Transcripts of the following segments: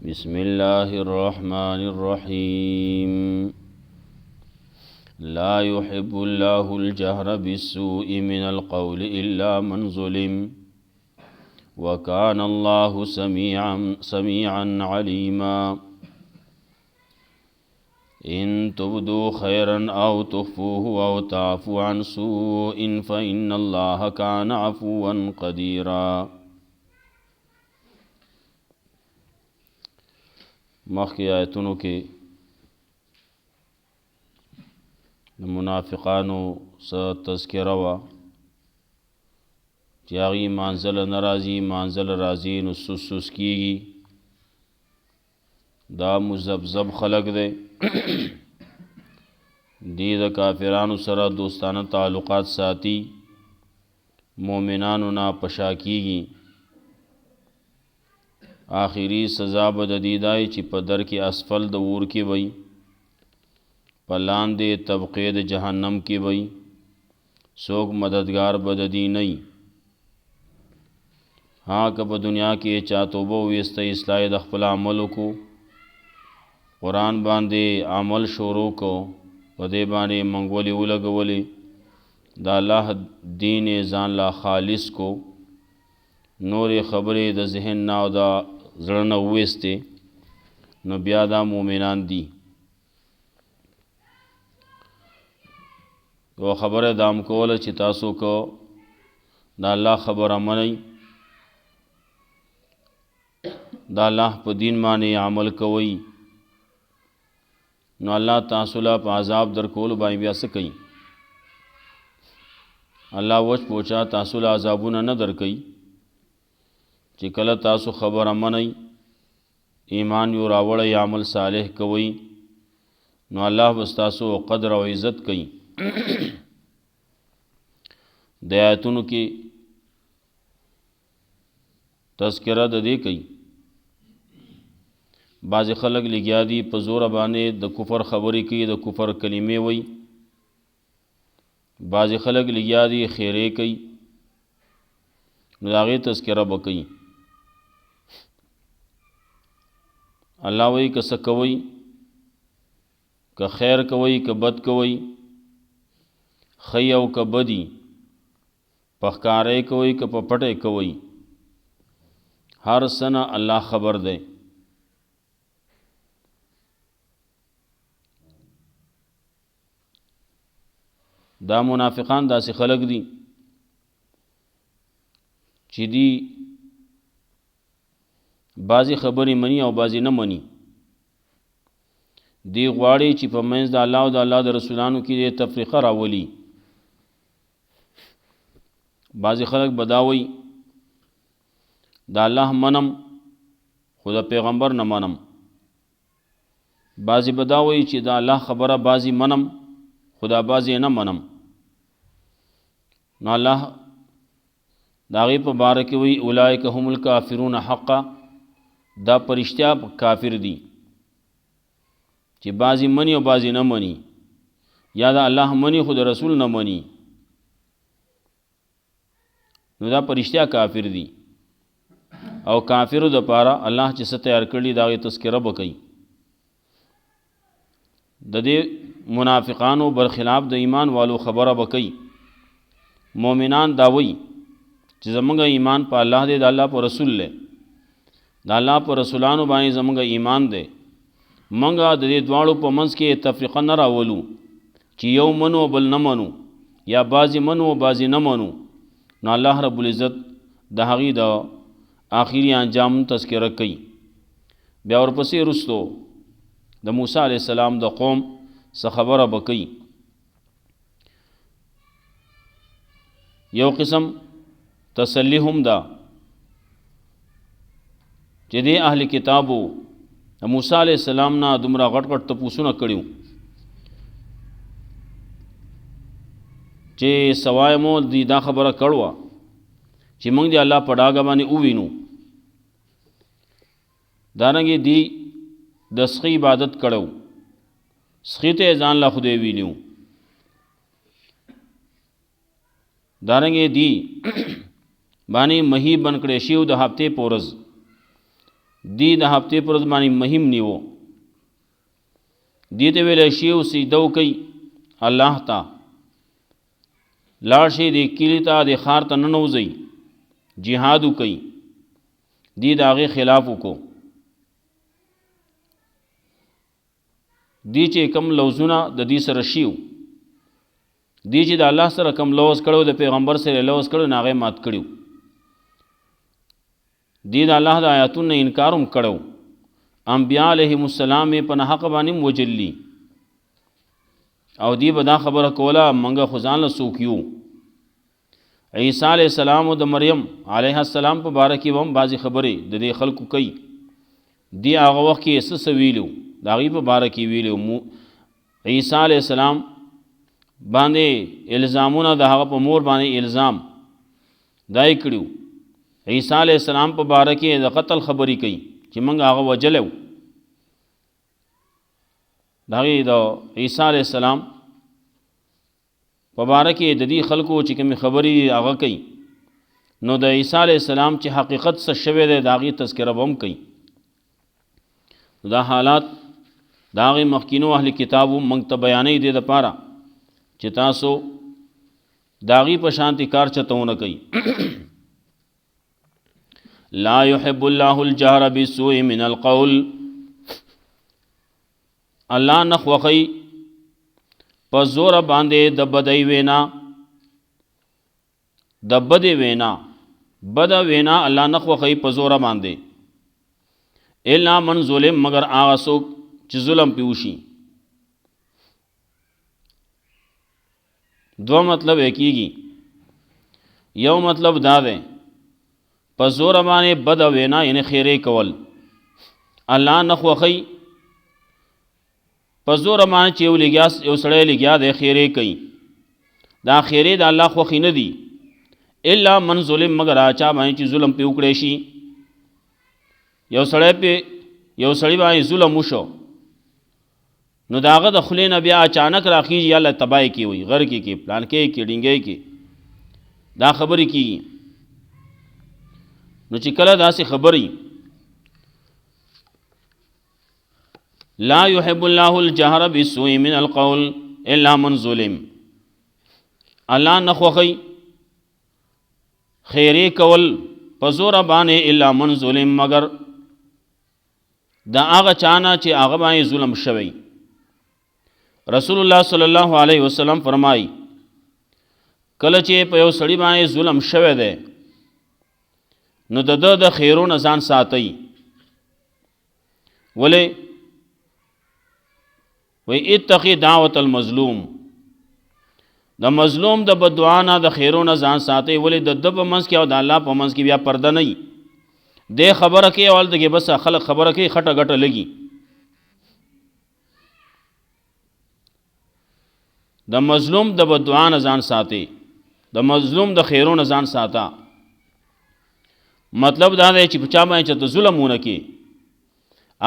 بسم الله الرحمن الرحيم لا يحب الله الجهر بالسوء من القول إلا من ظلم وكان الله سميعا عليما إن تبدوا خيرا أو تخفوه أو تعفوا عن سوء فإن الله كان عفوا قديرا. مخی آیتونو کې د منافقانو څه تذکره وه چې هغې مانځله نه راځي، مانځله راځي نو سوس سوس کېږي. دا مذبذب خلق دی. دی د کافرانو سره دوستانه تعلقات ساتي، مؤمنانو نه پشا کېږي. آخری سزا به د دې دی چې په در کې اسفل د اور کې وي، په لاندې طبقې د جهنم کې وي. څوک مددگار به د دې نه وي. ها که په دنیا کې چا توبه وویسته، اصلاح د خپل عملو کو، قرآن باندې عمل شروع کو، په دې باندې منګولې ولګولې، د الله دین ځان لا خالص کو، نورې خبرې د ذهن نه او د زړه نه وویستې، نو بیا دا مؤمنان دي. یوه خبره دام کوله چې تاسو کو د الله خبره منئ، د الله په دین باندې عمل کوئ، نو الله تاسو له په عذاب در کولو باندې بیا څه کوي؟ الله وچ پوچا تاسو له عذابونه نه در کوي. چې کله تاسو خبره منئ، ایمان یو راوړئ، عمل صالح کوئ، نو الله بس تاسو قدر او عزت کوي. د آیتونو کې تذکره د دې کوي، بعضې خلک لګیا دي په زوره باندې د کفر خبرې کوي، د کفر کلمې وایي. بعضې خلک لګیا دي خیرې کوي، نو د هغې تذکره به کوي. الله وایي که څه کوئ، که خیر کوئ که بد کوئ، ښه او که بدي، په ښکاره کوئ که په پټه کوئ، هر څه نه الله خبر دی. دا منافقان داسې خلق دي چې دی بعضی خبرې مني او بعضی نه مني. دی غواړي چې په منځ د الله او د الله د رسولانو کې تفریقه راولي. بعضی خلک بداوي د الله منم خو د پیغمبر نه منم، بعضی بداوي چې د الله خبره بعضی منم خدا بعضی نه منم. نو الله د هغې په باره کې وایي اولئک هم الکافرون حقا، دا پرشتیا کافر دي چې بعضی منی او بعضی نه منی، یا دا الله منی خو د رسول نه منی، نو دا پرشتیا کافر دي. او کافرو د پاره الله چې څه تیار کړي د هغې تذکره به کوي. د دې منافقانو برخلاف د ایمان والو خبره به کوي. مؤمنان دا وایي چې زمونږ ایمان په الله دی، د الله په رسول دی، د الله په رسولانو باندې زمونږ ایمان دی. مونږ د دې دواړو په منځ کې تفریقه نه راولو چې یو منو بل نه منو، یا بعضې منو بعضې نه منو. نو الله رب العزت د هغې د آخري انجام تذکره کوي. بیا ورپسې رستو د موسی علیه السلام د قوم څه خبره به کوي. یو قسم تسلی هم ده چې دې اهل کتابو د موسی علیه السلام نه دومره غټ غټ تپوسونه کړي چې سوای مو دی دا خبره کړوه چې موږ دی الله په ډاګه باندې ووینو. دارنګې دی د سخی عبادت کړو، سخی ته ځان لا خدای ویلو. دارنګې دی باندې مہی بن کړی شیو د هفته پورز دی د هفتې پر ورځ باندې مهم نیو دې ته ویلی شي او سجده وکئ الله ته لاړ شئ دې کلي ته دې ښار ته ننوځئ جهاد وکئ دی د هغې خلاف وکړو دی چې کم لوزونه د دې سره شیو دی چې د الله سره کم لوز کړو د پیغمبر سره لوز کړو نه هغې مات کړو دی د الله د آیاتونو نه انکار هم کړو انبیا علیهم السلام یې په ناحق باندې وجلي او دی به دا خبره کوله منګه خو ځان له څوک یو عیسی علیہ السلام او د مریم علیہ السلام په باره کې هم بعضې خبرې د دې خلکو کوي دی هغه وخت کې څه څه ویلو د هغې په باره کې ویلو عیسی علیہ السلام باندې الزامونه د هغه په مور باندې الزام دای کړو عیسی علیہ السلام په باره کې د قتل خبرې کوي چې موږ هغه وجلو د هغې د عیسی علیہ السلام په باره کې د دې خلکو چې کومې خبرې هغه کوي نو د عیسی علیہ السلام چې حقیقت څه شوی دی د هغې تذکره به هم کوي دا حالات د هغې مخکینو اهل کتابو موږ ته بیانوي دې دپاره چې تاسو د هغې په شانتې کار چته ونه کوي لا يحب الله الجهر بالسوء من القول الله نه خوښوي په زوره باندې د بدۍ وینا د بدې وینا بده وینا الله نه خوښوي په زوره باندې الا من ظلم مگر هغه څوک چې ظلم پې وشي دو مطلب یې کېږي یو مطلب دا دی په زوره باندې بده وینا یعنی خیرې کول الله نه خوښوي په زوره باندې چې یو سړی لګیا دی خیرې کوي دا خیرې د الله خوښې نه دي الا من ظلم مگر هغه چا باندې چې ظلم پې وکړی شي یو سړی باندې ظلم وشو نو د هغه د خولې نه بیا اچانک راخیږي یا الله تبای کې وي غر کې پلانکې کې ډینګۍ کې دا خبرې کېږي نو چې کله داسې خبرې لا يحب الله الجهر بالسوء من القول الا من ظلم الله نه خوښوي خیرې کول په زوره باندې الا من ظلم مگر دا هغه چانه چې هغه باندې ظلم شوی رسول الله صلی الله علیه وسلم فرمایي کله چې په یو سړي باندې ظلم شوی دی نو د خیرو نه ځان ساتئ ولې وی اتقی دعوت المظلوم د مظلوم د بددعا نه د خیرو نه ځان ساتئ ولې د ده په منځ کې او د الله په منځ کې بیا پرده نه وي دې خبره کوي او هلته کې بس خلک خبره کوي خټه ګټه لګي د مظلوم د بددعا نه ځان ساتئ د مظلوم د خیرو نه ځان ساته مطلب دا دی چې په چا باندې چې ته ظلم ونه کې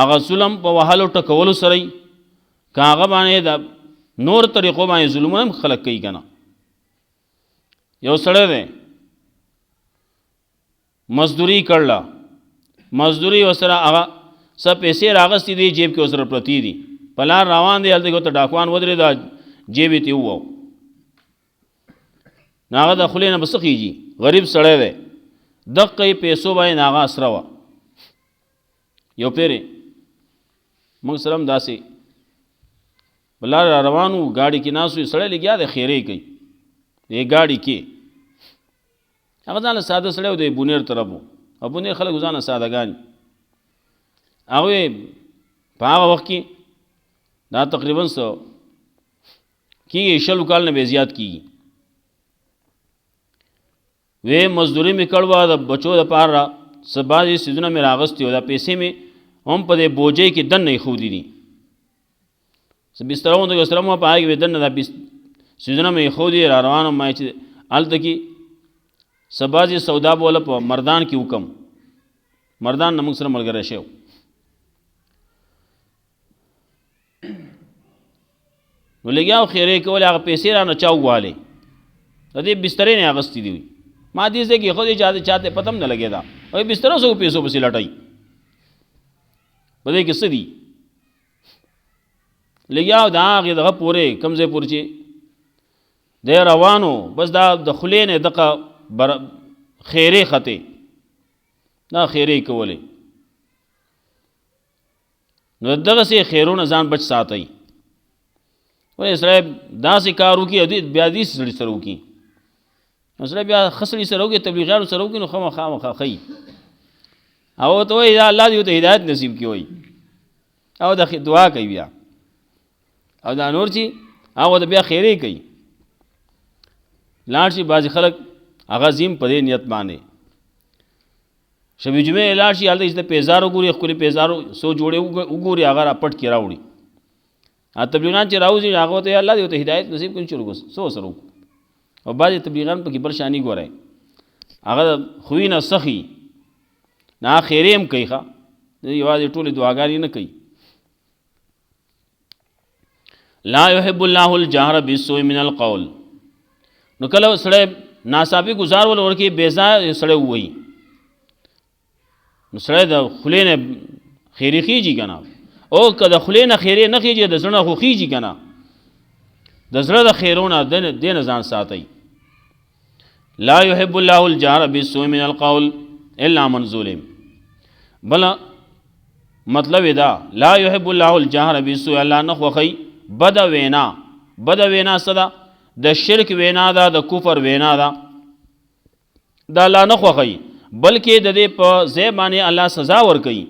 هغه ظلم په وهلو ټکولو سره یي که هغه باندې د نور طریقو باندې ظلمونه هم خلک کوي که نه یو سړی دی مزدوري کړله مزدوري ورسره هغه څه پیسې راغستې دي جیب کې ورسره پرتې دي په لار روان دی هلته کې ورته ډاکوان ودرېد جیب یې ترې وواو نو هغه د خولې نه به څه خېږي غریب سړی دی دقه یې پیسو باندې هغه اسره وه یو پیرې موږ سره هم داسې بلار را روان وو ګاډي کې ناست وي سړی لګیا دی خیرې کوي دې ګاډي کې هغه ځان له ساده سړی و دی بونیر طرف و او بونیر خلک ځان له سادهګان هغوی په هغه وخت کې دا تقریبا څه کېږي شلو کال نه بې زیات کېږي وی مزدوري مې کړې وه د بچو دپاره څه بعضې څیزونه مې راغستې وو دا پیسې مې هم په دې بوجۍ کې دننه ایښودي دي څه بستره غوندې بستره مو په هغې کې دننه دا څیزونه مې ایښودي را روان وم چې هلته کې څه بعضې سودا به وله په مردان کې وکم مردان نه موږ سره ملګری شوی نو لګیا و خیرې کولې هغه پیسې رانه چا ووهلې د دې بسترې نه اغستې دي وي ما دې ځای کې ایښودې چاته پته هم نه لګېده وایي بستره څه پیسو پسې لټوي په دې کې څه دي لګیا دا هغې دغه پورې کوم ځای پورې چې دی روانو بس دا د خولې نه دغه خیرې ختې دا خیرې کولې نو دغسې خیرونه ځان بچ ساتئ ولې سړی داسې کار وکړي بیا داسې سړي سره وکړي نو سړی بیا ښه سړي سره وکړي تبلیغیانو سره وکړي نو خامخا ښایي او ته وایي دا الله دې ورته هدایت نصیب کړي وایي او د دعا کوي بیا او دا نور چې هغه د بیا خیرې کوي لاړ شي بعضې خلک هغه زیم په دې نیت باندې شبې جمعې لاړ شي هلته چې پیزار وګوري ښکلې پیزار څو جوړې وګوري هغه را پټ کې راوړي تبلیغان چې راوځي هغه ته الله دې ورته هدایت نصیب کړي شروع څه سره وکړو او بعضې تبلیغان پکې بل شاني ګورئ هغه خوی نه سخي نه خیرې هم کوي ښه یوازې ټولې دعاګانې نه کوي لا يحب الله الجهر بالسوء من القول نو کله سړی ناصافي گزار ول ورکې بېځایه سړی ووایي نو سړی د خولې نه خیرې خیږي که نه او که د خولې نه خیرې نه خیږي د زړه نه خو خیږي که نه د زړه د خیرونه دې نه ځان ساتئ لا يحب الله الجهر بالسوء من القول الا من ظلم بله مطلب دا لا يحب الله الجهر بالسوء الله نه خوښوي بده وینا څه ده د شرک وینا ده د کفر وینا ده دا الله نه خوښوي بلکې د دې په ځای باندې الله سزا ورکوي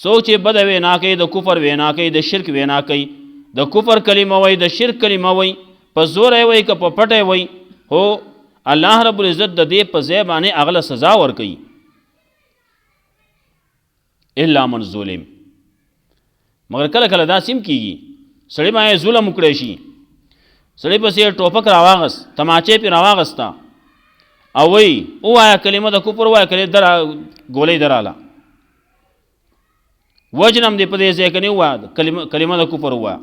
څوک چې بده وینا کوي د کفر وینا کوي د شرک وینا کوي د کفر کلمه وایي د شرک کلمه وایي په زور یې وایي که په پټه یې وایي هو الله رب العزت د دې په ځای باندې هغه سزا ورکوي الا من ظلم مگر کله کله دا سیم کیږي سړی باندې ظلم وکړی شي سړی پسې ټوپک راواغست تماچې پې راواغسته او وایي ووایه کلمه د کفر ووایه ګولۍ دراله وجنم دې په دې ځای کې نه ووایه کلمه د کفر ووایه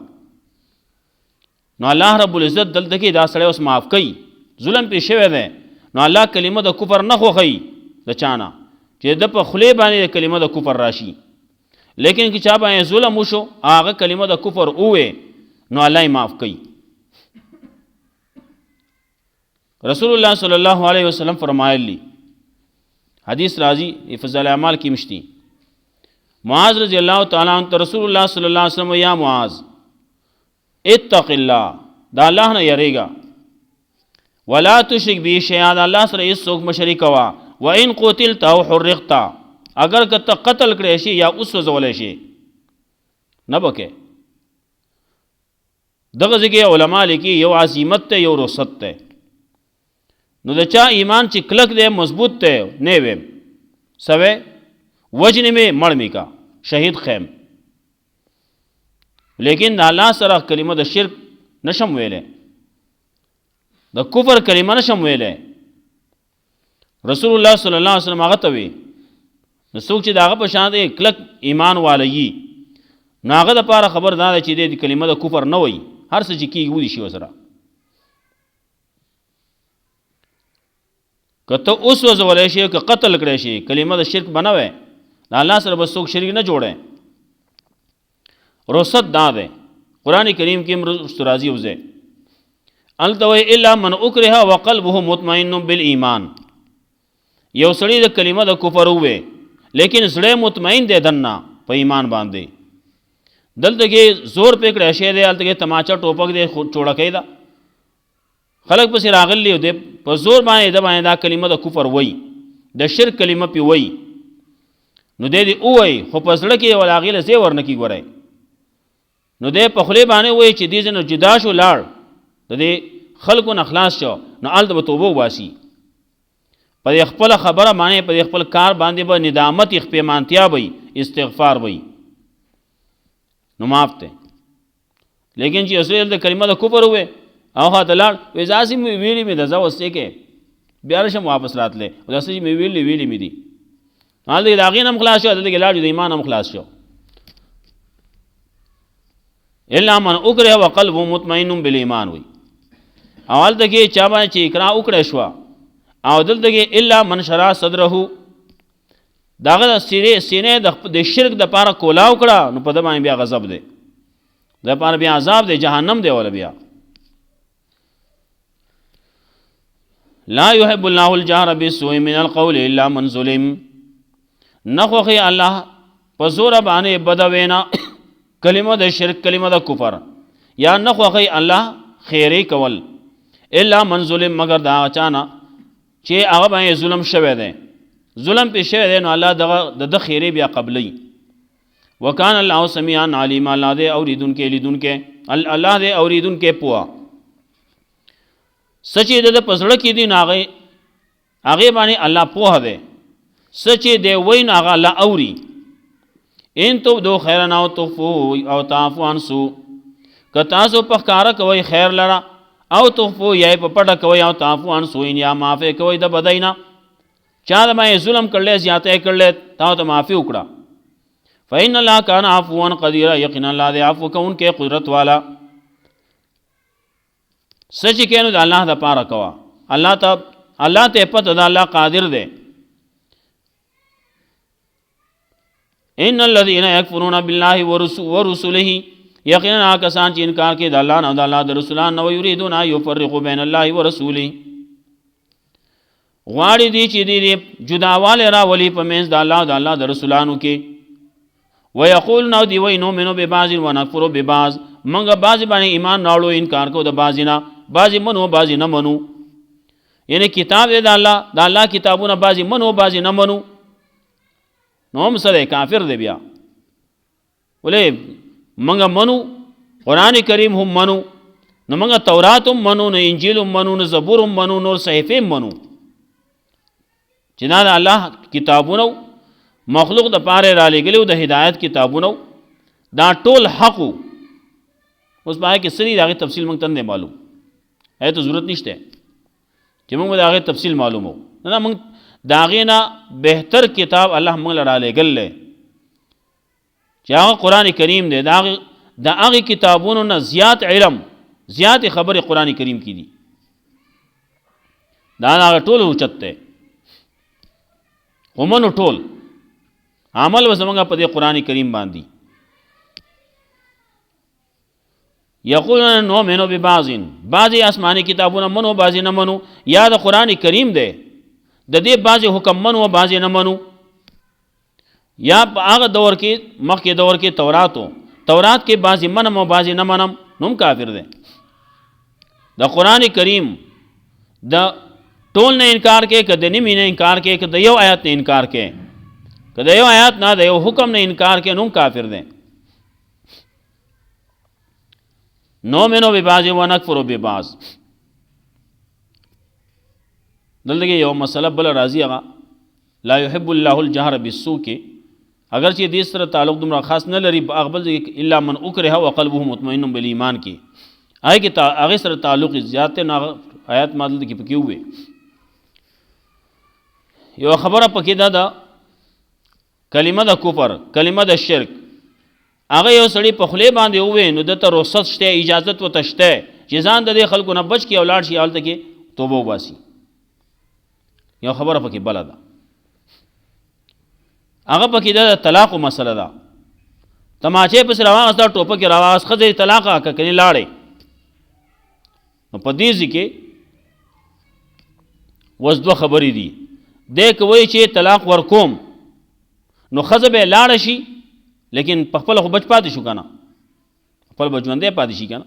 نو الله رب العزت دلته کې دا سړی اوس معاف کوي ظلم پې شوی دی نو الله کلمه د کفر نه خوښوي د چا نه چې د په خولې باندې کلمه د کفر راشي لیکن که چا باندې ظلم وشو هغه کلمه د کفر ووې نو الله یې معاف کوي رسول الله صلی الله علیه وسلم فرمایلی حدیث راځي فضائل اعمال کې مشتي معاذ رضی الله تعالی عنہ رسول الله صلی الله علیه وسلم یا معاذ اتق الله دا الله نه یریږه ولا تشرک به شیئا الله سره هیڅ څوک مه شریک کوه وان قتلت او حرقت اگر که ته قتل کړی شي یا اوس وځولی شي نه بکې دغه ځای کې علما لیکي یو عزیمت دی یو رخصت دی نو د چا ایمان چې کلک دی مضبوط دی نه ویم سوی وجنې مې مړ مې کا شهید خیم لیکن د الله سره کلمه د شرک نشم ویلی د کفر کلمه نشم ویلی رسول الله صلی الله علیه وسلم هغه ته وی نو څوک چې د هغه په شان دی کلک ایمان والی نو هغه دپاره خبر دا ده چې دی کلمه د کفر نه وایي هر څه چې کېږي ودي شي ورسره که ته اوس وځولی شي که قتل کړی شي کلمه د شرک به نه وی د الله سره به څوک شریک نه جوړی رخصت دا دی قرآن کریم کې هم راځي یو ځای هلته وایي الا من اکره وقلبه مطمئن بالایمان یو سړی د کلمه د کفر ووی لیکن زړه مطمئن دی دننه په ایمان باندې دلته کې زور پې کړی شی دی هلته کې تماچه ټوپک دی چوړکۍ ده خلک پسې راغلي دی په زور باندې د باندې دا کلمه د کفر وایي د شرک کلمه پې وایي نو دی ووایي خو په زړه کې ول هغې له ځای ورنکي ګورئ نو دی په خولې باندې وایي چې دې ځای نه جدا شو لاړ د دې خلکو نه خلاص شو نو هلته به توبه وباسي په دې خپله خبره باندې په دې خپل کار باندې به ندامت پیمانتیا وي استغفار وي نو معاف دی لیکن چې اصل د کلمه د کفر ووی او خواته لاړ وایي داسې مې ویلي مې ده زه اوس دی کې بیا رشم واپس راتلی داسې چې مې ویلي مې دي هلته کې د هغې نه هم خلاص شو دلته کې لاړ د ایمان هم خلاص شو الا من اکره وقلبه مطمئن بالایمان وي او هلته کې چا باندې چې اکراه وکړی شوه او دلته کې الا من شرح صدره داغه د سینې د شرک د پاره کولاو کړه نو په د باندې بیا غضب دی د پاره بیا عذاب دی جهنم دی ولا بیا لا يحب الله الجهر بالسوء من القول الا من ظلم نخوخي الله په زور باندې بدوینا کلمه د شرک کلمه د کفر یا نخوخي الله خیری کول الا من ظلم مگر دا چانا چې هغه باندې ظلم شوه دی ظلم په شوه دی نو الله د خیری بیا قبلی وکان الله سميعا عليما الله دې اوریدونکو لیدونکو الله دې اوریدونکو پوا سچې د پسړه کې دي هغه باندې الله پوه دی سچې دی وین هغه الله اوري ان تو دو خیرن او تخفو او تعفو عن سوء که تاسو په ښکارا کوي خیر لرا او تخفو یا په پټه کوي او تعفو عن سوء یا معافي کوي د بداینا چا د ما ظلم کړل زیاته کړل تا ته معافي وکړه فإن الله كان عفوا قديرا یقینا الله دې عفو کوونکې قدرت والا سچ کینو د الله د پاره کوا الله ته پته د الله قادر دی ان الذين يكفرون بالله ورسله یقینا کسان چې انکار کوي د الله نه او د الله د رسولانو نو یریدون یفرقوا بین الله ورسوله غواړي دي چې دې جداواله راولي په منځ د الله او د الله د رسولانو کې ويقول نو دی وای نو منو به بعض و نکفر به بعض منګه بعض باندې ایمان راوړو انکار کو د بعضینا بعضی منو بعضی نه منو یعنی کتاب د الله کتابونه بعضی منو بعضی نه منو نو هم سره کافر دی بیا ولې منګه منو قران کریم هم منو نو منګه تورات هم منو نو انجیل هم منو نو زبور هم منو نو صحیفه هم منو چې دا الله کتابونه مخلوق د پاره را لګلو د هدایت کتابونه دا ټول حق اوس باندې کې سری دغه تفصیل مونږ ته نه معلوم ہے ته ضرورت نشته چې موږ دغه تفصیل معلومو نه موږ داغه نه بهتر کتاب الله موږ لرا لګل چې هغه قران کریم دی دا هغه کتابونو نه زیات علم زیات خبره قران کریم کی دي دا هغه ټول اوچته ومنو ټول عمل وسمنګه په دې قران کریم باندې یقولون نو منو ببعضین بعضی آسمانی کتابونه منو بعضی نه منو یا د قران کریم دی د دې بعضی حکم منو بعضی نه منو یا هغه دور کې مخکې دور کې تورات کې بعضی منم او بعضی نه منم نوم کافر دی د قران کریم د ټول نه انکار کې کده نه مینه انکار کې کده یو آیات نه انکار کې کده یو آیات نه د یو حکم نه انکار کې نوم کافر دی نو منو ببعض و نکفر ببعض دلته یو مسله بل راضی هغه لا يحب الله الجهر بالسوء کې اگر چې دې سره تعلق دومره خاص نه لري اغبل الا من اکره وقلبه مطمئن بالایمان کې هغه سره تعلق زیات نه آیات مادل کې پکې وي یو خبره پکې ده کلمه د کفر کلمه د شرک هغه یو سړی په خله باندې وې نو د ته رخصت شته اجازه و تشته چې ځان د خلکو نه بچ کی اولاد شي حالت کې توبه وباسي یو خبره پکې بل ده هغه پکې د طلاق مسله ده تماچه په سره واسطه ټوپه کې راواز خځې طلاق کني لاړې نو په دې ځکه وځدو خبرې دي د کوي چې طلاق ورکوم نو خځه به لاړ شي لیکن په خپل خو بچ پاتې شو کنه خپل بچوندې پاتې شي کنه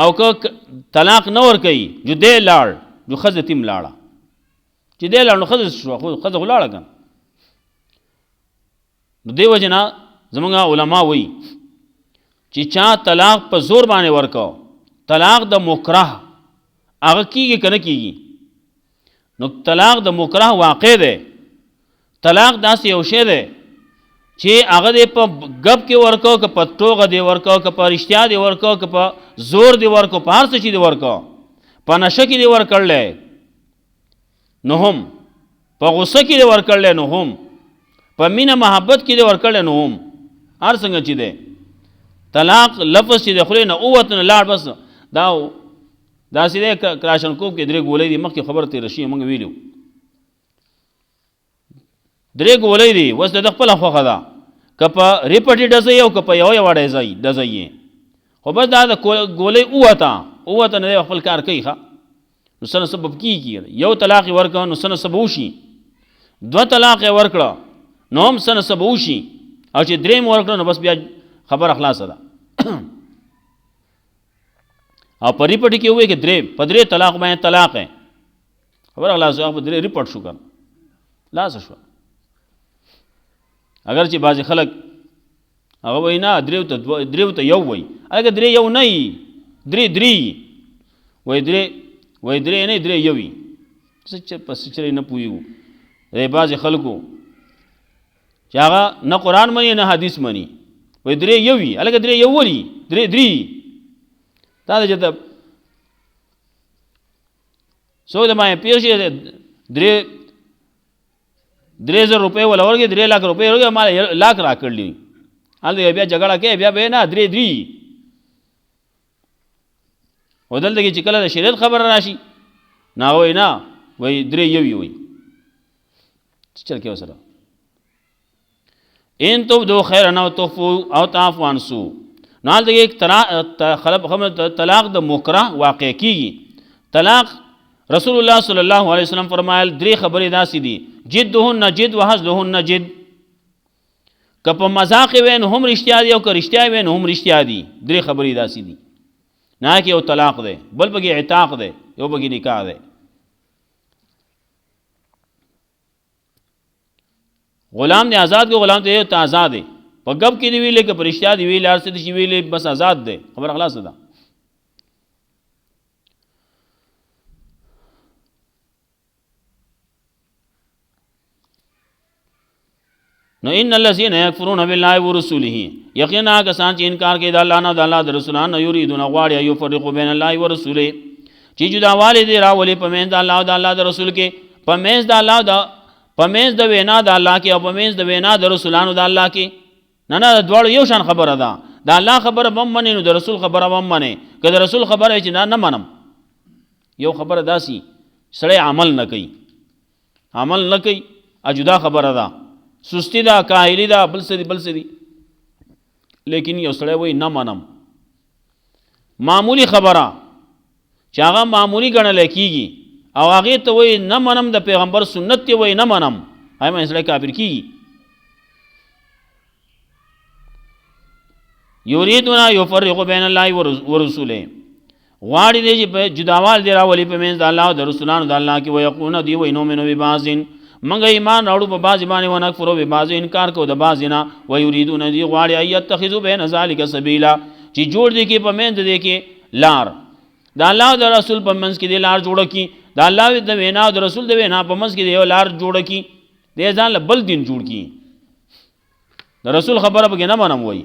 او که طلاق نه ور کوي جو دې لاړ جو خځه تیم لاړه چې دې لاړ نو خځه لاړه کنه نو دیو جنا زمونږ علما وایي چې چا طلاق په زور باندې ورکاو طلاق د مکره هغه کیږي کنه کیږي نو طلاق د مکره واقع ده طلاق داسې یو شی ده چې هغه دې په غب کې ورکاو که په توغه دې ورکاو که په رښتیا دې ورکاو که په زور دې ورکاو په هر څه چې دې ورکاو په نشه کې دې ورکړل نو هم په غصه کې دې ورکړل نو هم په مینه محبت کې دې ورکړل نو هم هر څنګه چې دې طلاق لفظ چې د خلې نه اوت نه لاړ بس دا سیده کراشن کوب کې درې ګولې دي مخکې خبر ته رشي موږ ویلو درې ګولې دي وس د خپل خوخه ده که په ریپټي ډزې او که په یو ډزې خو بس دا د ګولې اوته نه خپل کار کوي ښه نو څه سبب کېږي یو طلاق ورکړه نو څه سبب وشي دوه طلاق ورکړه نو هم څه سبب وشي او چې درېم ورکړه نو بس بیا خبره خلاصه ده او په ریپټ کې وایي چې په درې طلاق باندې طلاق ہے خبره خلاصه په درې ریپټ شو کړه خلاص شو اگر چې بعضې خلک هغه وایي نه درېو ته یو وایي هغه درې یو نه وي درې وایي درې نه درې یو وي په څه چرې نه پوهېږو بعضې خلکو چې هغه نه قرآن مني نه حدیث مني وایي درې یو وي هلکه درې یو ولي درې دا د چې څوک د باندې پېښ شي درې زر روپۍ ولا ورکړي 3 लाख روپۍ ورکړي ما لاک را کړلي هلته بیا جګړه کوي بیا به نه درې او دلته کې چې کله د شریعت خبره راشي نه وایي نه وایي درې یو وي څه چل کې وسره ان تبدو خیرا او تخفوا او تعفوا عن سوء نو هلته یک طلاق د مکره واقع کیږي طلاق رسول الله صلی الله علیه وسلم فرمایل درې خبرې داسې دي جدهن جد وهزلهن جد که په مذاق وین هم رښتیا دي او که رښتیا وین هم رښتیا دي درې خبرې داسې دي نه کې یو طلاق دی بل پکې عتاق دی یو پکې نکاح دی غلام دی آزاد کو غلام دی ته آزاد دی په گپ کې دی ویلې که په رښتیا دی ویلې ارسه دی ویلې بس آزاد دی خبر خلاص ده نو ان الذين يكفرون بالله ورسوله یقینا کسان چې انکار کوي د الله نه د الله د رسولانو یریدون غواړي ایو فرقو بین الله و رسوله چې جداوالی دی راولي په منځ د الله او د الله د رسول کې په منځ د الله په منځ د وینا د الله کې او په منځ د وینا د رسولانو د الله کې نه دواړو یو شان خبره ده د الله خبره هم منې نو د رسول خبره هم منې که د رسول خبره چې نه منم یو خبره داسي سړی عمل نه کوي اجدا خبره ده سستی ده کاهلی ده بل څه دي لیکن یو سړی وایي نه منم معمولی خبره چې هغه معمولی ګڼلی کېږي او هغې ته وایي نه منم د پیغمبر سنت ته وایي نه منم هغې باندې سړی کافر کېږي یریدون یفرقوا بین الله ورسوله غواړي دی چې په جداوال دی راولي په منځ د الله او د رسولانو د الله کې ویقولون دی وایي نؤمن ببعض منګه ایمان راوړو په بعضې باندې ونکفرو ببعض انکار کوو د بعضې نه ویریدون دی غواړي ان یتخذوا بین ذلک سبیلا چې جوړ دی کې په منځ دی کې لار د الله او د رسول په منځ کې دی لار جوړه کړي د الله د وینا او د رسول د وینا په منځ کې دی یو لار جوړه کړي دی ځان له بل دین جوړ کړي د رسول خبره پکې نه منم وایي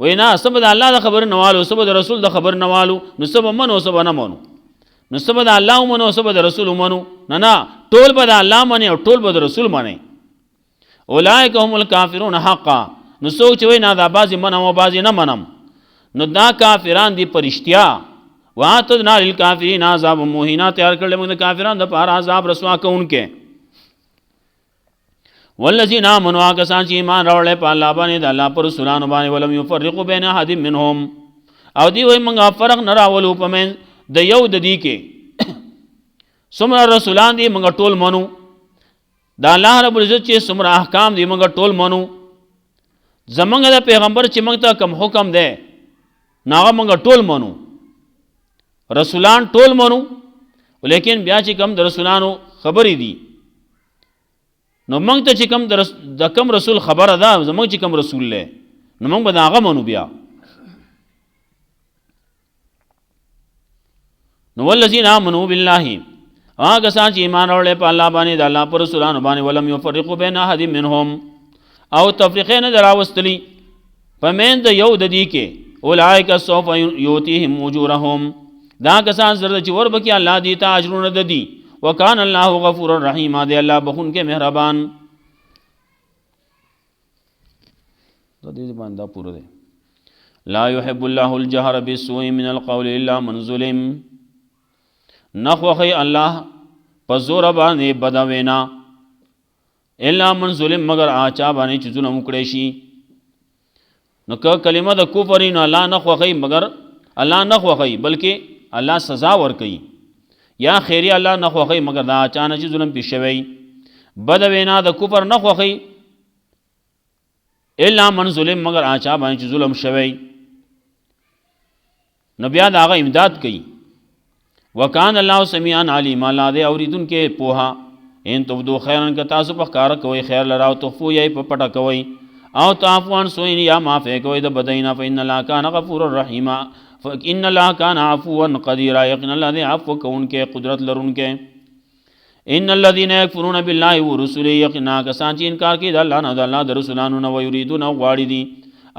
وینا سبب د الله د خبر نوالو سبب د رسول د خبر نوالو نو سبب منو سبب نه منو نو سبب د الله منو سبب د رسول منو نه ټول به د الله منی او ټول به د رسول منی اولئک هم الکافرون حقا نو څوک چې وای نه دا بعضې منم او بعضې نه منم نو دا کافران دي په رښتیا واعتدنا للکافرین عذاب مهینا تیار کړل موږ د کافرانو دپاره عذاب رسوا کوونکی والذین آمنوا کسان چې ایمان راوړی په الله باندې د الله په رسولانو باندې ولم یفرقوا بین احد منهم او دی وایي موږ فرق نه راولو په منځ د یو د دې کې څومره رسولان دي موږ ټول منو د الله رب العزت چې څومره احکام دي موږ ټول منو زمونږ د پیغمبر چې موږ ته کوم حکم دی نو هغه موږ ټول منو رسولان ټول منو لیکن بیا چې کوم د رسولانو خبرې دي نو موږ ته چې کوم د کوم رسول خبره ده زموږ چې کوم رسول دی نو موږ به د هغه منو بیا نو والذین آمنوا بالله هغه کسان چې ایمان راوړی په الله باندې د الله په رسولانو باندې ولم یفرقوا بین احد منهم او تفریقې نه دي راوستلي په منځ د یو د دې کې اولئک سوف یؤتیهم اجورهم دا کسان زر چې وربکې الله دې ته اجرونه د دي وکان الله غفور الرحیم دی الله بخونکې مهربان د دې باندې دا پوره دی لا يحب الله الجهر بالسوء من القول الا من ظلم نخوخی الله پس زور باندې بدوینا الا من ظلم مگر آچا باندې چې ظلم وکړي شي. نو که کلمه د کفر نو الله نه خوښي مگر الله نه خوښي بلکې الله سزا ورکوي، یا خیری الله نه خوښي مگر دا آچا نه چې ظلم پیښ شوی. بدوینا د کفر نه خوښي الا من ظلم مگر آچا باندې چې ظلم شوی. نو بیا د هغه امداد کوي. وکان الله سمیعا علیم، الله دې اوریدونکې پوها. ان تبدو خیرن که تاسو په ښکاره کوئ خیر لره او تخفو یا په پټه کوئ او تعفو عن سوء یا معافی کوئ د بدینا فإن الله کان غفورا رحیما فإن الله کان عفوا قدیرا، یقینا الله دې عفو کوونکې قدرت لرونکې. ان الذين يكفرون بالله ورسله، یقینا کسان چې انکار کوي د الله نه د الله د رسولانو نه ويريدون غواړي دي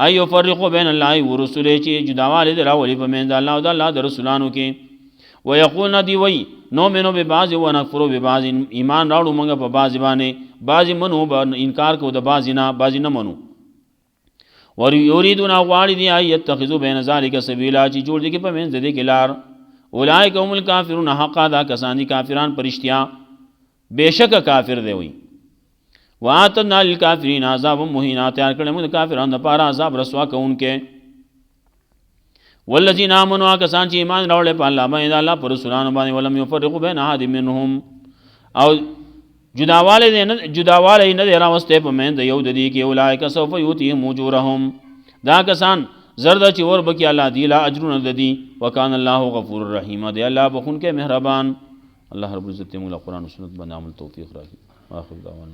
ای یفرقوا بین الله ورسله چې جداوالی دې راولي په منځ د الله او د الله د رسولانو کې. ويقولون دی وی نؤمن ببعض ونكفر ببعض، ایمان راوړو موږ په بعض باندې بعض منو انکار کو د بعض نه منو. ويريدون غواړي دي ای يتخذوا بین ذلک سبیلا چې جوړ دي کې په منځ دې کې لار. اولئک هم الکافرون حقا، دا کسان دي کافران پرشتیا بیشک کافر دی وی. واتنا للکافرین عذاب مهینا، تیار کړل موږ کافرانو لپاره عذاب رسوا کوونکې. والذین آمنوا، کسان چې ایمان راوړل په الله باندې الله پر رسولانو باندې ولم یفرقوا بین احد منهم، او جداواله نه دی راوسته په منځ د یو د دې کې. اولئک سوف یؤتیهم اجورهم، دا کسان زرد چې ور بکی الله دی لا اجرونه د دې. وکانه الله غفور الرحیم، دی الله بخون کې مهربان. الله رب العزت موږ قرآن او سنت باندې عمل توفیق راکړي. واخر دعوانا